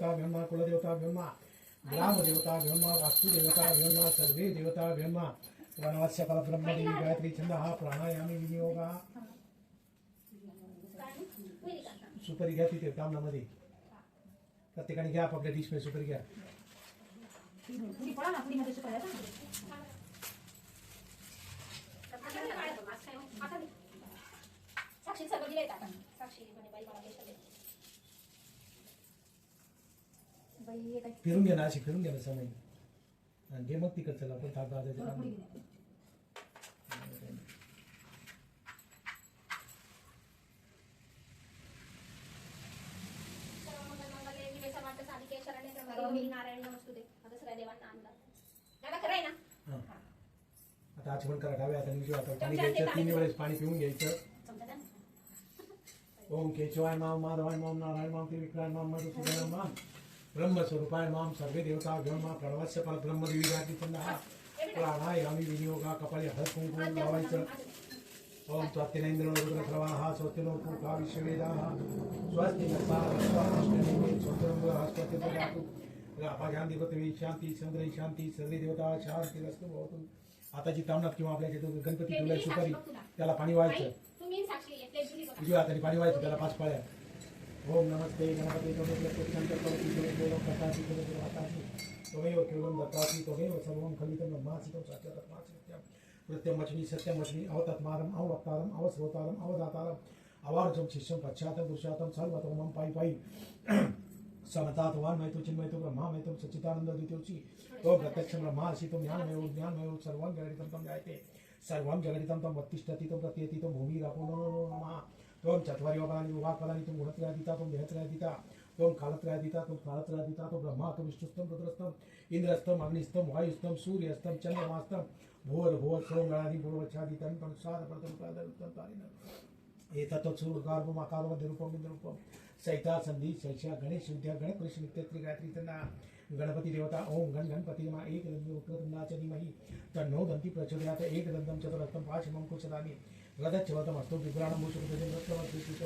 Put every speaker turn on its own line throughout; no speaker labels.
देवताभ्यो नमः कुलदेवताभ्यो नमः ग्रामदेवताभ्यो नमः वास्तुदेवताभ्यो नमः सर्वे देवताभ्यो नमः वनवास्य परब्रह्मदेवी गायत्री छंदः प्राणायामी विनियोगः सुपारी घ्या तिथे तामणामध्ये प्रत्येकाने घ्या आपापल्या डिश मध्ये सुपारी घ्या फिरून घ्या ना अशी फिरून घ्या ना समय घे मग तिकड चला आपण ताप दादाच्या आता आचमन करा डाव्या हाताने उजव्या हाताने पाणी घ्यायचं 3 वेळेस पाणी पिऊन घ्यायचं ओम केशवाय माम माधवाय माम नारायण माम त्रिविक्रमाय माम मधुसूदनाय माम ब्रह्मस्वरूपाय माम सर्वे देवताभ्यो नमः प्रणवस्य परब्रह्मदेवी गायत्री छंदः प्राणायामी विनियोगा कपाळी हळद कुंकू लावायचं ओम स्वात्तिनेंद्रो रुद्रप्रवाहा स्वस्तिनो पूर्वा विश्ववेदाः स्वस्ति नस्तारस्वाष्टनेमे स्वस्तिर्बृहस्पति ददातु रापाजान्ति पृथ्वी शांती चंद्र शांती सर्वे देवता शांतिरस्तु भवतु आता जी तामणात किंवा आपल्या जिथे गणपती ठेवलाय सुपारी त्याला पाणी व्हायचं उजव्या हाताने पाणी व्हायचं त्याला 5 पाळ्या ओम नमस्ते गणपते त्वमेव केवलं दत्तासि त्वमेव सर्वं खलितं ब्रह्मासि त्वं सत्यतत्मासि नित्यं प्रत्यमवच्मि सत्यमवच्मि अवतत्मारम् अववक्तारम् अवस्रोतारम् अवदातारम् अवार्जं शिष्यं पश्चातं पुरुषातं सर्वतोमं पायि पायि समतात्वान मैं तो चिन्मय तो ब्रह्मा मैं तो सच्चिदानंद द्वितीयोची तो प्रत्यक्ष ब्रह्मासि तो ज्ञानमय सर्वं जगदितं तं जायते सर्वं जगदितं तं वत्तिष्ठति तो प्रत्येति तो भूमिरापो नमः त्वं चत्वारि वपदानि विभागपदानि तुम गुणत्रयादिता तुम देहत्रयादिता त्वं कालत्रयादिता तुम कालत्रयादिता तो ब्रह्मा तो विष्णुस्तं रुद्रस्तं इंद्रस्तं अग्निस्तं वायुस्तं सूर्यस्तं चंद्रमास्तं भूर्भुवः स्वं गणादि भूर्वच्छादितं तनुसार परतं प्रादरुत्तं तारिणः एतत् सूर्यकार्वमाकारमध्यरूपं बिन्दरूपं सहिता संधि शैषा गणेश विद्या गणेश कृष्ण नित्यत्री गायत्री तना गणपति देवता ओम गण गणपति नमः एक दंती धीमहि तन्नो दंती प्रचोदयात् एक दंतं चतुरस्तं पाशमं कुशलानि रदच्छवतम् अस्तु विभ्राणं भूषुकं रत्नवत्कृष्ण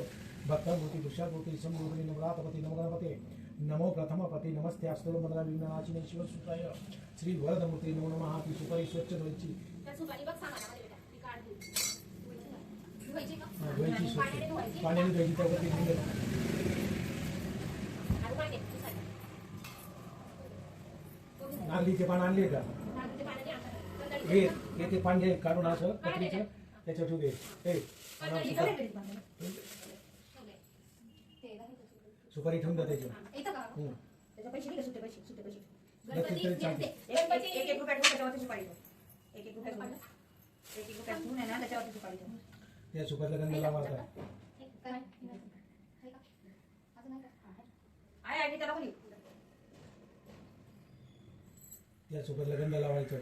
भक्तं भूति दुष्याभूति समूर्ति नवरातपति नमगणपते नमो प्रथमपति नमस्ते अस्तु मदरा विघ्ननाशिने शिवसुताय श्री वरदमूर्ति नमो नमः ती सुपारी स्वच्छ धुवायची पाण्याने धुवायची त्यावरती नागलीचे पान आणले का हे ते पांढरे काढून असं कटरीचं त्याच्यात ठेवू दे सुपारी ठेवून द्या त्याच्यावर त्या सुपारीला गंध लावायचा त्या सुपारीला गंध लावायचं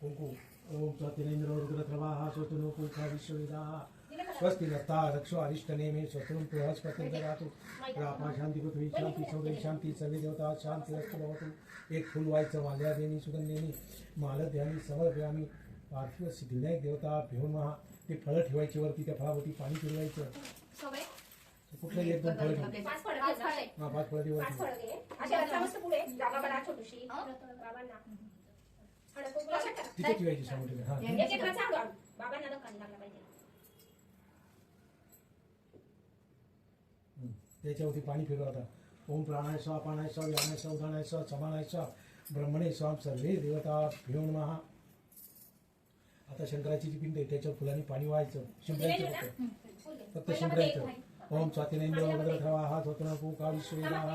कुंकू ओम स्वात्तिनेंद्रो रुद्रप्रवाहा स्वस्तिनो पूर्वा विश्ववेदाः स्वस्ति नस्ता रक्षो अरिष्टनेमे स्वस्तिनं बृहस्पतिं ददातु रापा शांती पृथ्वी शांती सौर्य शांती सर्वे देवता शांतिरस्तु भवतु एक फूल व्हायचं माल्यादेनी सुगंधेनी मालध्यानी समर्पयामि पार्थिव सिद्धिविनायक देवताभ्यो नमः ते फळं ठेवायची वरती त्या फळावरती पाणी फिरवायचं कुठलं एक दोन फळं ठेवायची 5 फळं ठेवायची तिथे ठेवायची समोर त्याच्यावरती पाणी फिरवता ओम प्राणाय स्व अपानाय स्व व्यानाय स्व उदानाय स्व समानाय स्व ब्रह्मणे स्वाम सर्वे देवताभ्यो नमः आता शंकराची जी पिंड आहे त्याच्यावर फुलांनी पाणी व्हायचं शिंपडायचं फक्त शिंपडायचं ओम स्वात्तिनेंद्रो रुद्रप्रवाहा स्वस्तिनो पूर्वा विश्ववेदाः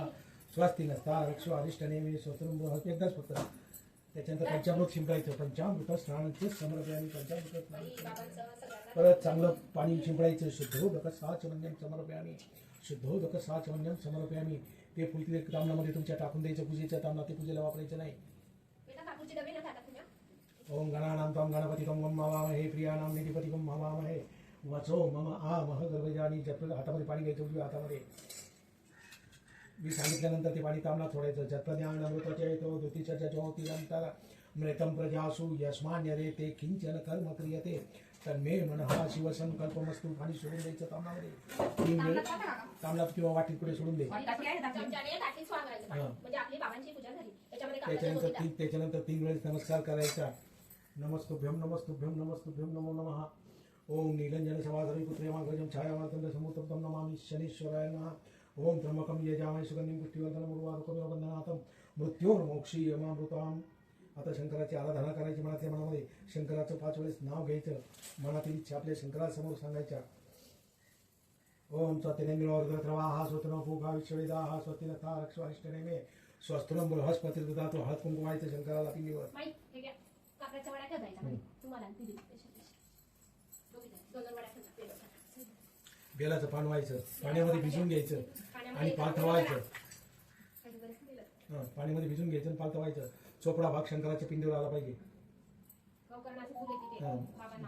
स्वस्ति नस्ता रक्षो अरिष्टनेमे स्वस्तिनं एकदाच फक्त त्याच्यानंतर पंचामृत शिंपडायचं पंचामृत स्नानाचे समर्पयामि पंचामृत स्नान परत चांगलं पाणी शिंपडायचं शुद्धोदक साचमन्यं समर्पयामि शुद्धोदक साचमन्यं समर्पयामि ते फुल तिथे तामणामध्ये तुमच्या टाकून द्यायचं पूजेच्या तामणात ते पूजेला वापरायचं नाही ओम गणानां त्वं गणपति त्वं मम हवामहे प्रियाणां निधिपति त्वं हवामहे वचो मम आमह गर्भजानी जप हातामध्ये पाणी घ्यायचं उजव्या हातामध्ये मी सांगितल्यानंतर ते पाणी तामणात सोडायचं जत्प्रज्ञान अमृताच्या येतो द्युतीच्या ज्योतिरंतर मृतं प्रजासु यस्मान्यरे ते किंचन कर्म क्रियते तन्मे मनः शिव संकल्पमस्तु. पाणी सोडून द्यायचं तांबणामध्ये 3 वेळ, तांबणात किंवा वाटीत पुढे सोडून दे. त्याच्यानंतर 3 वेळेस नमस्कार करायचा. नमस्तुभ्यं नमस्तुभ्यं नमस्तुभ्यं नमो नमः. ओम नीलंजन समाधरी पुत्रे मार्गजं छायावर्तन्ते समुद्रं नमामि शनीश्वराय नमः. ओम त्र्यंबकं यजामहे सुगंधिं पुष्टिवर्धनम् उर्वारुकमिव बन्धनानां मृत्योर्मोक्षीयमामृताम्. आता शंकराची आराधना करायची मनातल्या मनामध्ये. शंकराचं 5 वेळेस नाव घ्यायचं. मनातील इच्छा आपल्या शंकरासमोर सांगायच्या. ओम स्वतिनेन्द्रवाहा स्वतनो पूगा विश्ववेदाः स्वतिनथा रक्षवारिष्ठनेमे स्वस्त्रं बृहस्पती ददातु. हात कुंकवायचं शंकराला पिंडीवर. बेलाचं पान व्हायचं, पाण्यामध्ये भिजून घ्यायचं आणि पालथवायचं. पाण्यामध्ये भिजून घ्यायचं आणि पालथवायचं. चोपडा भाग शंकराच्या पिंडीवर आला पाहिजे.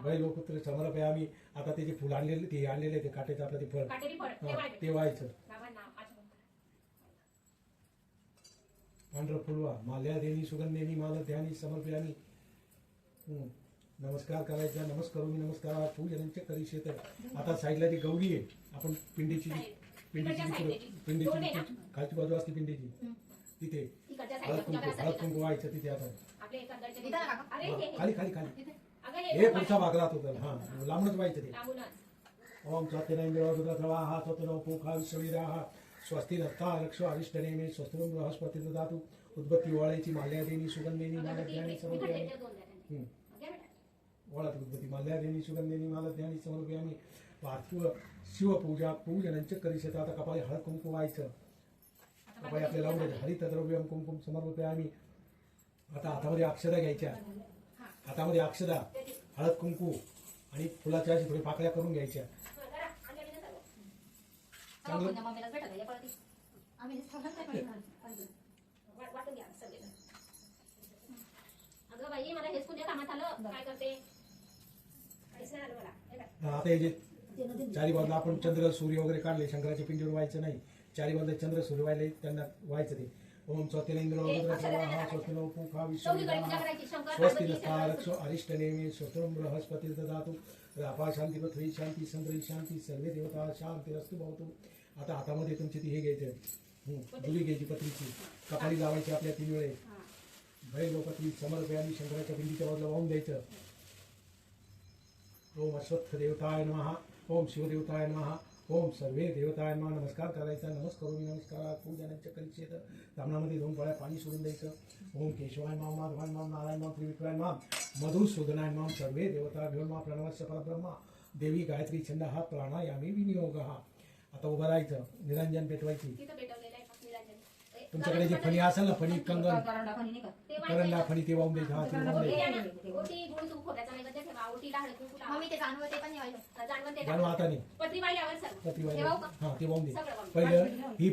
बैलोपुत्र समर्पयामी. आता त्याचे फुल आणलेले, ते आणलेले ते काट्याचं आपलं ते फळ ते व्हायचं. पांढरं फुलवा. माल्या देणी सुगंधेनी माल ध्यानी समर्पयामी. नमस्कार करायचा. नमस्कारोमी नमस्कार पूजनांचे करीशेत. आता साईडला ती गौरी आहे. आपण पिंडीची खालची बाजू असते पिंडीची, तिथे हळद कुंकू व्हायचं तिथे. आता खाली खाली खाली हे पुढचा भाग राहतो त्याला. हा लांबूनच व्हायचं ते. ओम स्वस्तिनेन्द्रवाहा स्वतनो पूगा विश्ववेदाः स्वस्ति नत्था रक्षो अरिष्टनेमे स्वस्त्रं बृहस्पती ददातु. उद्बत्ती ओळायची. माल्यादेनी सुगंधेनी मालध्यानी समर्पयामी. ओळात उद्बत्ती. माल्यादेनी सुगंधेनी मालध्यानी समर्पयामी. पार्थिव शिवपूजा पूजनांचे करीशेत. आता कपाळी हळद कुंकू व्हायचं. कपाळी आपल्याला लावून द्यायचं. हरितद्रव्यं कुंकुम समर्पयामी. आता हातामध्ये अक्षदा घ्यायच्या. हातामध्ये अक्षदा, हळद कुंकू आणि फुलाच्या अशी थोडी पाकळ्या करून घ्यायच्या. आता हे जे 4 बाजूला आपण चंद्र सूर्य वगैरे काढले, शंकराच्या पिंडीवर व्हायचं नाही. 4 बाजूला चंद्र सूर्य व्हायले त्यांना व्हायचं ते. ओम स्वतिनेन्द्रवाहा स्वतनो पूगा विश्ववेदाः स्वस्ति नत्था रक्षो अरिष्टनेमे स्वस्त्रं बृहस्पती ददातु. रापा शांती पृथ्वी शांती चंद्री शांती सर्वे देवता शांतिरस्तु भवतु. आता हातामध्ये तुमची ती हे घ्यायचं, जुली घ्यायची पत्रीची. कपाळी लावायची आपल्या 3 वेळेस. बैलोपत्री समर्पयामी. शंकराच्या पिंडीच्या बाजूला वाहून द्यायचं. ओम अश्वत्थ देवताय नमः. ओम शिवदेवताय नमः. ओम सर्वे देवताय नमः. नमस्कार करायचा. नमस्कारोमी नमस्कार पूजनांच्या करीशेत. तांबणामध्ये 2 पळ्या पाणी सोडून द्यायचं. ओम केशवाय नमः माधवाय नमः नारायण नमः त्रिविक्रमाय नमः मधुसूदनाय नमः सर्वे देवता भ्योर्मा प्रणवस्य परब्रह्मा देवी गायत्री छंद हा प्राणायामी विनियोग. हा आता उभं राहायचं. निरंजन पेटवायची. तुमच्याकडे जे फणी असेल ना, फणी कंगन करंडा फणी ते वाहून द्यायचं. हा जाणवा हाताने पत्री हा ते वाहून दे. पहिलं ही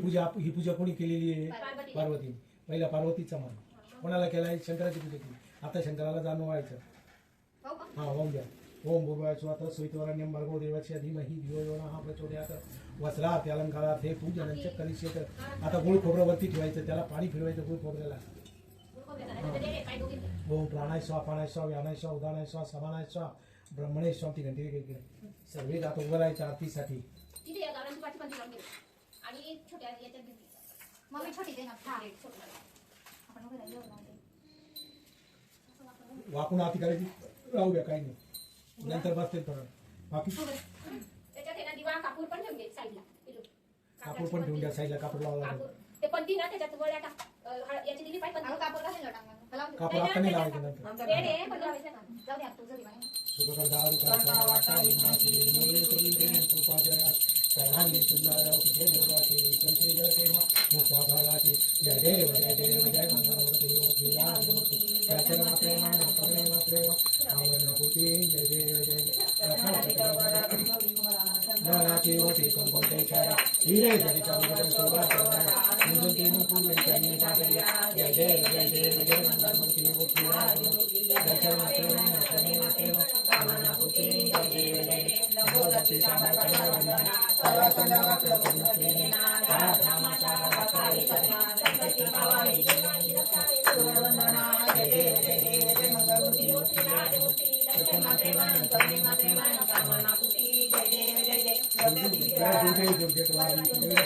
पूजा कोणी केलेली आहे? पार्वती. पहिला पार्वतीचा मान कोणाला केलाय? शंकराची पूजा केली. आता शंकराला जाणून व्हायचं. हा वाहून द्या. ओम भूर्भुवः स्वः सवितुर्वरेण्यं भर्गो देवस्य धीमहि धियो यो नः प्रचोदयात्. वस्त्रार्थ अलंकारार्थ हे पूजनांचे करीशेत. आता गुळ खोबऱ्यावरती ठेवायचं. त्याला पाणी फिरवायचं गुळ खोबऱ्याला. ओम प्राणाय स्वाहा पाणाय स्वाहा व्यानाय स्वाहा उदानाय स्वाहा समानाय स्वाहा ब्रह्मणे स्वाहा. ती घंटी सर्वे जात उभं राहायचं आरतीसाठी. वाकून आरती करायची. राहू द्या काही नाही. नंतर बसते थोडं. बाकी कापूर पण ठेवून द्या साईडला. कापूर लावायला कापूर आता नाही लावायचं.
मात्रे मान करुणे मात्रे मान कामनाकुटी जय देव जय देव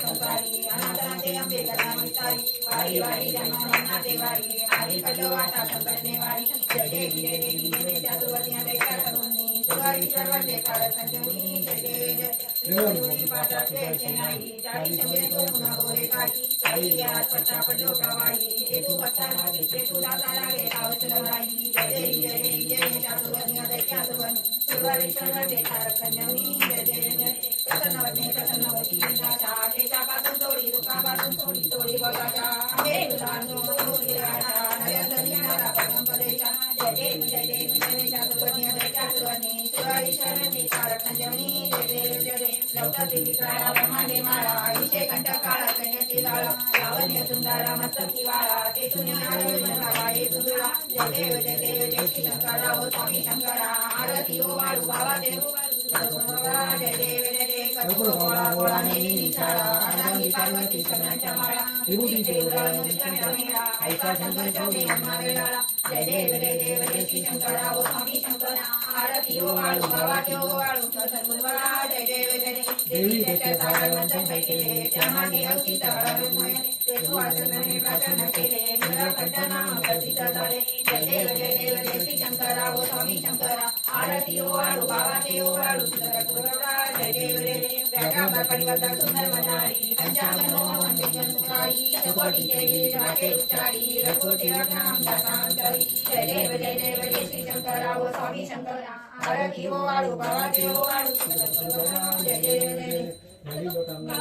संकारी अनाथांते अंबे कलामितारी वारी वारी जन्मनाते वारी आदि पडलो वाटा संकटने वारी जय देवी जय देवी जय देवी जातुवतिया दैत्या करुणी सुवारी सर्वते कारक संजीवनी जय देव जय पाटा के नाही चाळी चंबे तो पुन्हा गोरे काठी चाळी या पट्टा पडलो प्रवाही ते तू पट्टा नाही ते तू दाता लागे आवचलो नाही जय देवी जय देवी जय देवी जातुवतिया दैत्या करुणी सुवारी सर्वते कारक संजीवनी जय देव प्रसन्नवती प्रसन्नवती इंद्राचा केचा पासून तोडी दुखापासून तोडी तोडी बघाचा हे तुलानो तोडी राजा नरेंद्र नारा परंपरेचा जय देव जय देव जय देव जातुवतिया दैत्या करुणी सुवारी सर्वते कारक संजीवनी जय देव जय देव लवताती विक्राळा ब्रह्मांडे माळा अभिषेक कंठ काळा कन्याची लाळा लावण्य सुंदरा मस्तकी वाळा ते तुने आरोग्य हे तुला जय देव जय देव जय श्री शंकरा हो स्वामी शंकरा आरती हो वाळू बाबा देव जय देव जय देव कर्पूर गोळा गोळा नेली शाळा अर्धांगी पार्वती सगळ्यांच्या माळा विभूती देवरा निष्ठा मेळा ऐका शंकरच्या देवांना वेळाला जय देव जय देव जय श्री शंकरा हो स्वामी शंकरा आरती हो वाळू बाबा देव वाळू सद्गुरुवा जय देव जय देव देवी त्याच्या सारवंत केले त्या मागे अवती तळारुमय ते सुवासने प्रार्थना केले निराकंठ नाम प्रसिद्ध झाले जय देव जय देव जय श्री शंकरा हो स्वामी शंकरा आरती हो वाळू बाबा देव वाळू सद्गुरुवा जय देव जय देव व्याघ्रांबर परिवर्तन सुंदर मनारी पंचावनो मंदिर सुरारी शतकोटी देवी राते उच्चारी रघुकोटी रत्नाम दासांतरी जय देव जय देव जय श्री शंकरा हो स्वामी शंकरा आरती हो वाळू बाबा देव वाळू सद्गुरुवा जय देव जय देव
खाली लोटांना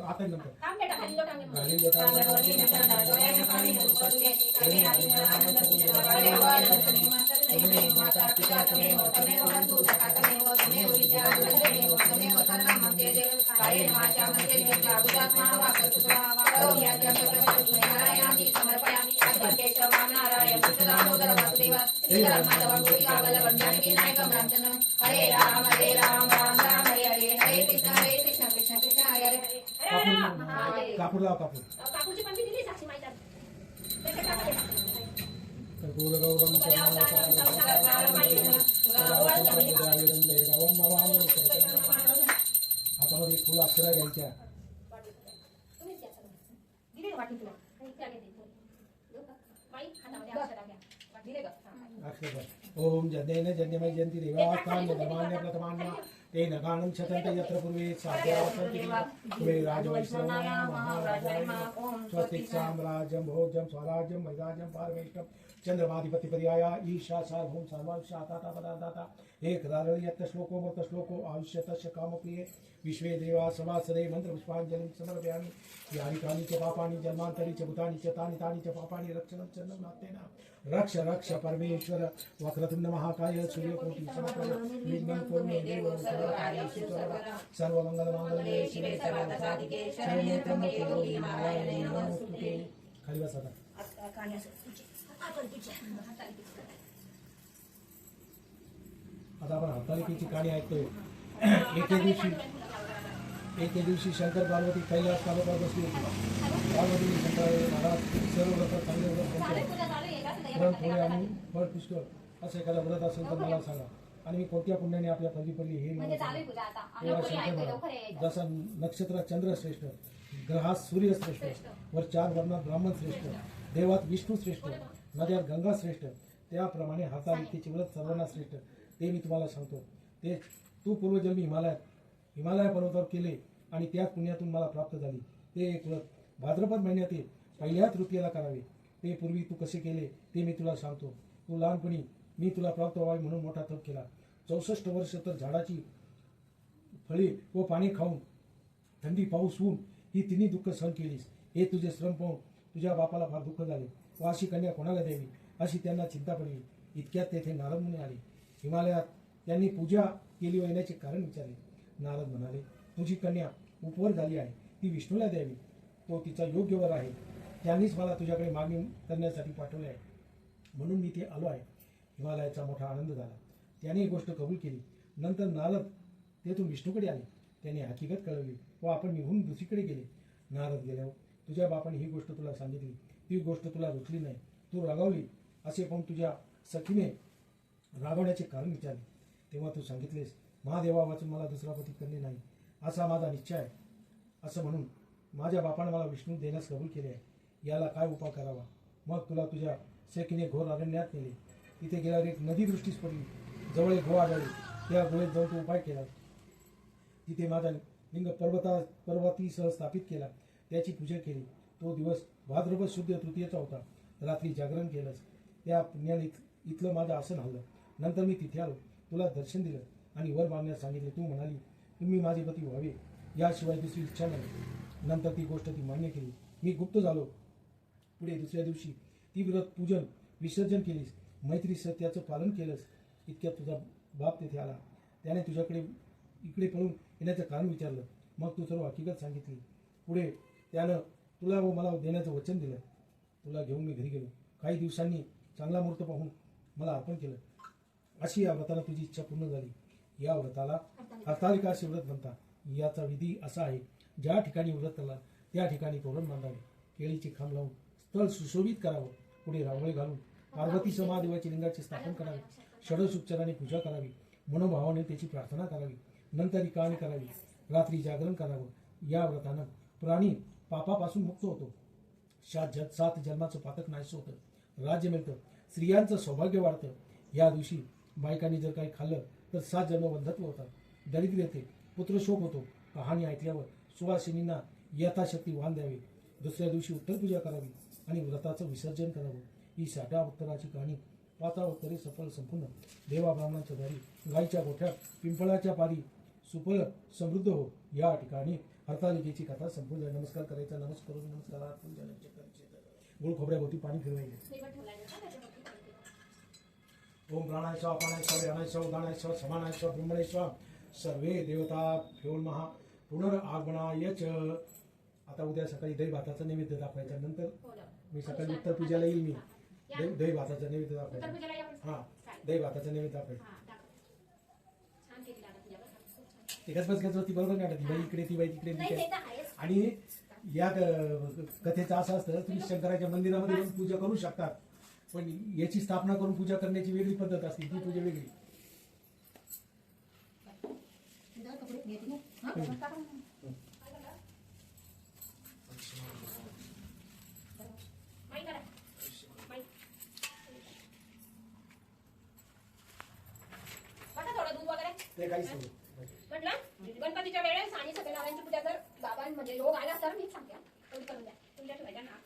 आता नंतर खाली
माता पिता तमेव तमेव बंधू सखा तमेव तमेव विद्या तमेव सर्वं देव काये माचा मध्ये देवता बुद्धात्मा वासुदेवा करोमि यज्ञं तत्सर्वं नारायणादि समर्पयामि केशव नारायण दामोदर वासुदेवा श्रीधर्माधवं गोपिकावल्लभं जानकी नायकं रामचंद्रं हरे राम राम राम हरे हरे हरे कृष्ण कृष्ण कृष्ण हरे हरे हरे राम
कापूर लाव कापूर
कापूरची पण दिली साक्षी माहिती
कर्पूरगौरं हातामध्ये फुल अक्षरा घ्यायच्या अक्षर ओम जन्येन जन्यमय जयंती देवास्तान्य धर्मान्य प्रथमान्य तेन गानं क्षतन्ते यत्र पूर्वे साध्यासन्ति कुबे राजवैष्णवाय महाराजाय स्वस्तिक साम्राज्यं भोज्यं स्वराज्यं वैराज्यं पारमेष्टं चंद्रमाधिपतिपर्याय ईशा सार्वभौम सर्वशाता पदादाता एक राजयत्त श्लोको मृत श्लोको आयुष्यतस्य कामप्रिये विश्वे देवा सवासदे मंत्र पुष्पांजलिं समर्पयामि यानि कानि च पापानि जन्मान्तरि च भूतानि च तानि तानि च पापानि रक्षणं चरणं नातेन रक्ष रक्ष परमेश्वर वक्रतुंड महाकाय सूर्यकोटि समप्रभ निर्मल करुणे देव सर्वमंगलमांगल्ये शिवे सर्वार्थसाधिके शरण्ये त्र्यंबके गौरी नारायणे नमोस्तुते खाली बसा आता आपण हरतालिकेची कहाणी ऐकतोय एके दिवशी शंकर पार्वती कैलास पर्वतावर बसली होती. पार्वती शंकराचार्य महाराज सर्व व्रत चांगले व्रत म्हणतो पण थोडे आणि फळ पुष्कळ असं एखादा व्रत असेल तर मला सांगा आणि मी कोणत्या पुण्याने आपल्या पदवी पडली हे मला तेव्हा शंकर महाराज जसा नक्षत्रात चंद्र श्रेष्ठ ग्रहात सूर्य श्रेष्ठ वर 4 वर्णात ब्राह्मण श्रेष्ठ देवात विष्णू श्रेष्ठ नद्यात गंगा श्रेष्ठ त्याप्रमाणे हरतालिकेचे व्रत सर्वांना श्रेष्ठ ते मी तुम्हाला सांगतो. ते तू पूर्वजन्मी हिमालय पर्वतावर केले आणि त्याच पुण्यातून मला प्राप्त झाली. ते एक व्रत भाद्रपद महिन्यातील पहिल्या तृतीयेला करावे. ते पूर्वी तू कसे केले ते मी तुला सांगतो. तू लहानपणी मी तुला प्राप्त व्हावे म्हणून मोठा तप केला. 64 वर्ष तर झाडाची फळे व पाणी खाऊन थंडी पाऊस ऊन ही तिन्ही दुःख सहन केलीस. हे तुझे श्रम पाहून तुझ्या बापाला फार दुःख झाले व अशी कन्या कोणाला द्यावी अशी त्यांना चिंता पडली. इतक्यात तेथे नारद मुनी आले. हिमालयात त्यांनी पूजा केली व येण्याचे कारण विचारले. नारद म्हणाले, तुझी कन्या उपवर झाली आहे, ती विष्णूला द्यावी, तो तिचा योग्य वर आहे. त्यांनीच मला तुझ्याकडे मागणी करण्यासाठी पाठवले आहे म्हणून मी ते आलो आहे. हिमालयाचा मोठा आनंद झाला. त्याने ही गोष्ट कबूल केली. नंतर नारद तेथून विष्णूकडे आले. त्याने हकीकत कळवली व आपण निघून दुसरीकडे गेले. नारद गेल्यावर तुझ्या बापाने ही गोष्ट तुला सांगितली. ती गोष्ट तुला रुचली नाही, तू रागावली. असे पण तुझ्या सखीने रागवण्याचे कारण विचारले तेव्हा तू सांगितलेस, महादेवा वाचून मला दुसरा पती करणे नाही असा माझा निश्चय आहे. असं म्हणून माझ्या बापाने मला विष्णू देण्यास कबूल केले आहे. याला काय उपाय करावा? मग तुला तुझ्या सखीने घोर अरण्यात नेले. तिथे गेल्यावर एक नदी दृष्टीस पडली. जवळ एक गुहा आढळली. त्या गुहेत जाऊन तो उपाय केला. तिथे माझा लिंग पर्वतीसह स्थापित केला. त्याची पूजा केली. तो दिवस भाद्रपद शुद्ध तृतीयेचा होता. रात्री जागरण केलंस. त्या पुण्याने इथलं माझं आसन हल्लं. नंतर मी तिथे आलो. तुला दर्शन दिलं आणि वर मागण्यास सांगितले. तू म्हणाली, तुम्ही माझे पती व्हावे, याशिवाय दुसरी इच्छा नाही. नंतर ती गोष्ट ती मान्य केली. मी गुप्त झालो. पुढे दुसऱ्या दिवशी ती व्रत पूजन विसर्जन केलीस. मैत्री सत्याचं पालन केलंस. इतक्यात तुझा बाप तेथे आला. त्याने तुझ्याकडे इकडे पळून येण्याचं कारण विचारलं. मग तू सर्व हकीकत सांगितली. पुढे त्यानं तुला व मला देण्याचं वचन दिलं. तुला घेऊन मी घरी गेलो. काही दिवसांनी चांगला मुहूर्त पाहून मला अर्पण केलं. अशी या व्रताला तुझी इच्छा पूर्ण झाली. या व्रताला हरतालिकाचे व्रत म्हणतात. याचा विधी असा आहे, ज्या ठिकाणी व्रत केला त्या ठिकाणी तोरण बांधावे, केळीचे खांब लावून स्थळ सुशोभित करावं, पुढे रांगोळी घालून पार्वती महादेवाची लिंगाचे स्थापन करावे, षडोपचाराने पूजा करावी, मनोभावाने त्याची प्रार्थना करावी, नंतर रिकामी करावी, रात्री जागरण करावं. या व्रतानं प्राणी पापापासून मुक्त होतो. 7 जन्माचं पातक नाहीसं होतं. राज्य मिळतं. स्त्रियांचं सौभाग्य वाढतं. या दिवशी बायकांनी जर काही खाल्लं तर 7 जन्म बंधत्व होतात. दरिद्र येते, पुत्रशोक होतो. कहाणी ऐकल्यावर सुवासिनींना यथाशक्ती वाण द्यावे. दुसऱ्या दिवशी उत्तर पूजा करावी आणि व्रताचं विसर्जन करावं. ही 6 उत्तराची कहाणी. 5 उत्तरे सफल संपूर्ण. देवा ब्राह्मणांच्या दारी, गायीच्या गोठ्यात, पिंपळाच्या पारी सुफल समृद्ध हो. या ठिकाणी हरतालिकेची कथा संपूर्ण झाली. नमस्कार करायचा. नमस्कार गुळ खोबऱ्याभोवती पाणी फिरवायचे. ओम प्राणाय स्व अपानाय स्व व्यानाय स्व उदानाय स्व समानाय स्व ब्रह्मणे स्व सर्वे देवता फ्योन महा पुनर्आगमनाय च. आता उद्या सकाळी दही भाताचा नैवेद्य दाखवायचा. नंतर मी सकाळी उत्तर पूजेला येईल. मी दही भाताचा नैवेद्य दाखवायचा. हा, दही भाताचा नैवेद्य दाखवायचा. एकाच ती बरोबर नाही वाटत. बाई इकडे, ती बाई तिकडे. आणि या कथेचं असं असतं, तुम्ही शंकराच्या मंदिरामध्ये येऊन पूजा करू शकतात, पण याची स्थापना करून पूजा करण्याची वेगळी पद्धत असते. ती पूजा वेगळी. ते काहीच नाही
म्हटलं गणपतीच्या वेळेस आणि सत्यनारायणची पूजा जर बाबां म्हणजे योग आला तर मी सांगते करून द्या तुमच्या ठेवायच्या ना.